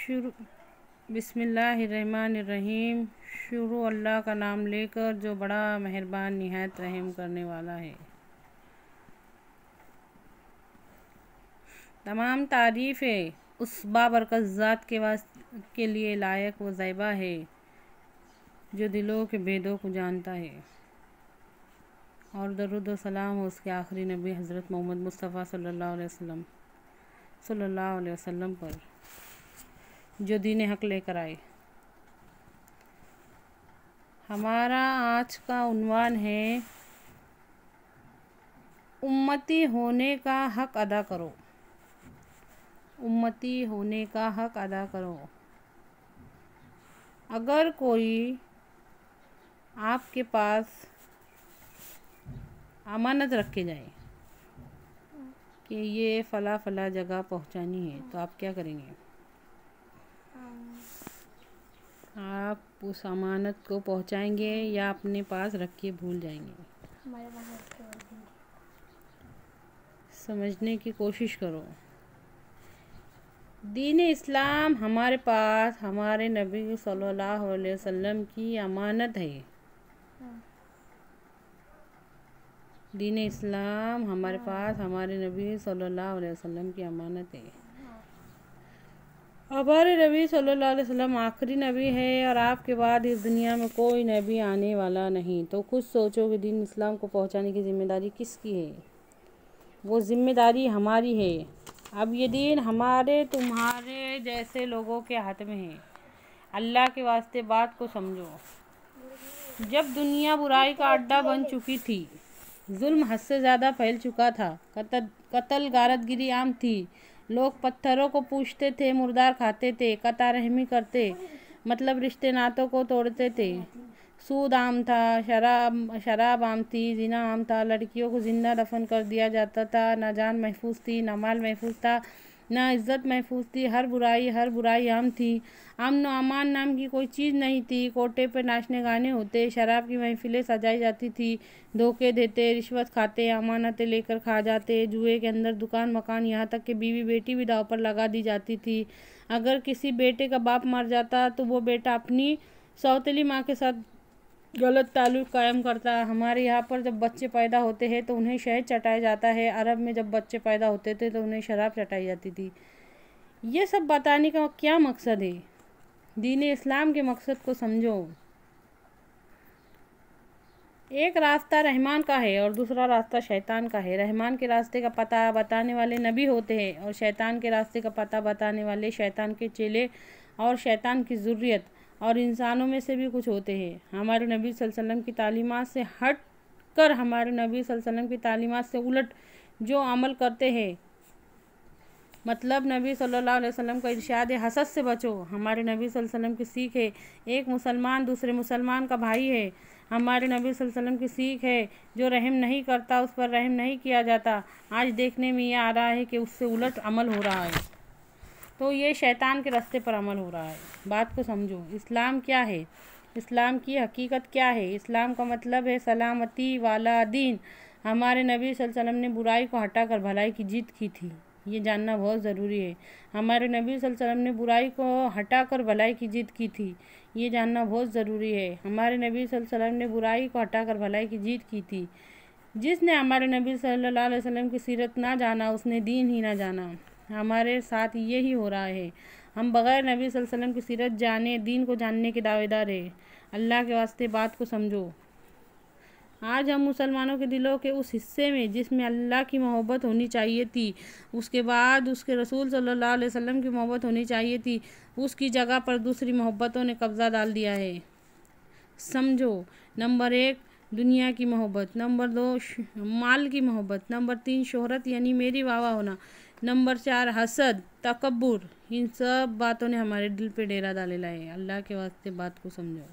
शुरू बिस्मिल्लाहिर्रहमानिर्रहीम। शुरू अल्लाह का नाम लेकर जो बड़ा मेहरबान निहायत रहम करने वाला है। तमाम तारीफ़ें उस बाबरकत ज़ात के लिए लायक व ज़ैबा है जो दिलों के भेदों को जानता है। और दरूद व सलाम हो उसके आखिरी नबी हज़रत मोहम्मद मुस्तफ़ा सल्लल्लाहु अलैहि वसल्लम पर, जो दीन हक लेकर आए। हमारा आज का उन्वान है, उम्मती होने का हक अदा करो। उम्मती होने का हक अदा करो। अगर कोई आपके पास अमानत रख के जाए कि ये फ़ला फ़ला जगह पहुंचानी है, तो आप क्या करेंगे? आप उस अमानत को पहुंचाएंगे या अपने पास रख के भूल जाएंगे? हमारे पास रख के भूल जाएंगे। समझने की कोशिश करो। दीन इस्लाम हमारे पास हमारे नबी सल्लल्लाहु अलैहि वसल्लम की अमानत है। दीन इस्लाम हमारे पास हमारे नबी सल्लल्लाहु अलैहि वसल्लम की अमानत है। हमारे नबी सल्लल्लाहु अलैहि वसल्लम आखिरी नबी है और आपके बाद इस दुनिया में कोई नबी आने वाला नहीं। तो खुद सोचो कि दीन इस्लाम को पहुंचाने की ज़िम्मेदारी किसकी है? वो ज़िम्मेदारी हमारी है। अब ये दीन हमारे तुम्हारे जैसे लोगों के हाथ में है। अल्लाह के वास्ते बात को समझो। जब दुनिया बुराई का अड्डा बन चुकी थी, जुल्म हद से ज़्यादा फैल चुका था, कत्ल गारतगिरी आम थी, लोग पत्थरों को पूछते थे, मुर्दार खाते थे, कता रहमी करते, मतलब रिश्ते नातों को तोड़ते थे, सूद आम था, शराब आम थी, जिना आम था, लड़कियों को जिंदा दफन कर दिया जाता था, ना जान महफूज थी, ना माल महफूज था, ना इज्जत महफूज थी, हर बुराई आम थी। अमन अमान नाम की कोई चीज़ नहीं थी। कोटे पे नाचने गाने होते, शराब की महफिलें सजाई जाती थी, धोखे देते, रिश्वत खाते, अमानतें लेकर खा जाते, जुए के अंदर दुकान मकान, यहाँ तक कि बीवी बेटी भी दाव पर लगा दी जाती थी। अगर किसी बेटे का बाप मर जाता तो वो बेटा अपनी सौतेली माँ के साथ गलत ताल्लुक़ कायम करता। हमारे यहाँ पर जब बच्चे पैदा होते हैं तो उन्हें शहद चटाया जाता है। अरब में जब बच्चे पैदा होते थे तो उन्हें शराब चटाई जाती थी। ये सब बताने का क्या मकसद है? दीन इस्लाम के मकसद को समझो। एक रास्ता रहमान का है और दूसरा रास्ता शैतान का है। रहमान के रास्ते का पता बताने वाले नबी होते हैं और शैतान के रास्ते का पता बताने वाले शैतान के चेले और शैतान की ज़ुर्रियत और इंसानों में से भी कुछ होते हैं। हमारे नबी सल्लल्लाहु अलैहि वसल्लम की तालीमात से हट कर, हमारे नबी सल्लल्लाहु अलैहि वसल्लम की तालीमात से उलट जो अमल करते हैं, मतलब नबी सल्लल्लाहु अलैहि वसल्लम का इरशाद है, हसद से बचो। हमारे नबी सल्लल्लाहु अलैहि वसल्लम की सीख है, एक मुसलमान दूसरे मुसलमान का भाई है। हमारे नबी सल्लल्लाहु अलैहि वसल्लम की सीख है, जो रहम नहीं करता उस पर रहम नहीं किया जाता। आज देखने में ये आ रहा है कि उससे उलट अमल हो रहा है, तो ये शैतान के रास्ते पर अमल हो रहा है। बात को समझो। इस्लाम क्या है? इस्लाम की हकीकत क्या है? इस्लाम का मतलब है सलामती वाला दीन। हमारे नबी सल्लल्लाहु अलैहि वसल्लम ने बुराई को हटाकर भलाई की जीत की थी, ये जानना बहुत ज़रूरी है। हमारे नबी सल्लल्लाहु अलैहि वसल्लम ने बुराई को हटाकर भलाई की जीत की थी, ये जानना बहुत ज़रूरी है। हमारे नबी सल्लल्लाहु अलैहि वसल्लम ने बुराई को हटाकर भलाई की जीत की थी। जिसने हमारे नबी सल्लल्लाहु अलैहि वसल्लम की सीरत ना जाना, उसने दीन ही ना जाना। हमारे साथ यही हो रहा है। हम बग़ैर नबी सल्लल्लाहु अलैहि वसल्लम की सीरत जाने, दीन को जानने के दावेदार है। अल्लाह के वास्ते बात को समझो। आज हम मुसलमानों के दिलों के उस हिस्से में जिसमें अल्लाह की मोहब्बत होनी चाहिए थी, उसके बाद उसके रसूल सल्लल्लाहु अलैहि वसल्लम की मोहब्बत होनी चाहिए थी, उसकी जगह पर दूसरी मोहब्बतों ने कब्ज़ा डाल दिया है। समझो। नंबर 1 दुनिया की मोहब्बत, नंबर 2 माल की मोहब्बत, नंबर 3 शोहरत यानी मेरी वाह होना, नंबर 4 हसद तकब्बुर। इन सब बातों ने हमारे दिल पे डेरा डालेला है। अल्लाह के वास्ते बात को समझो।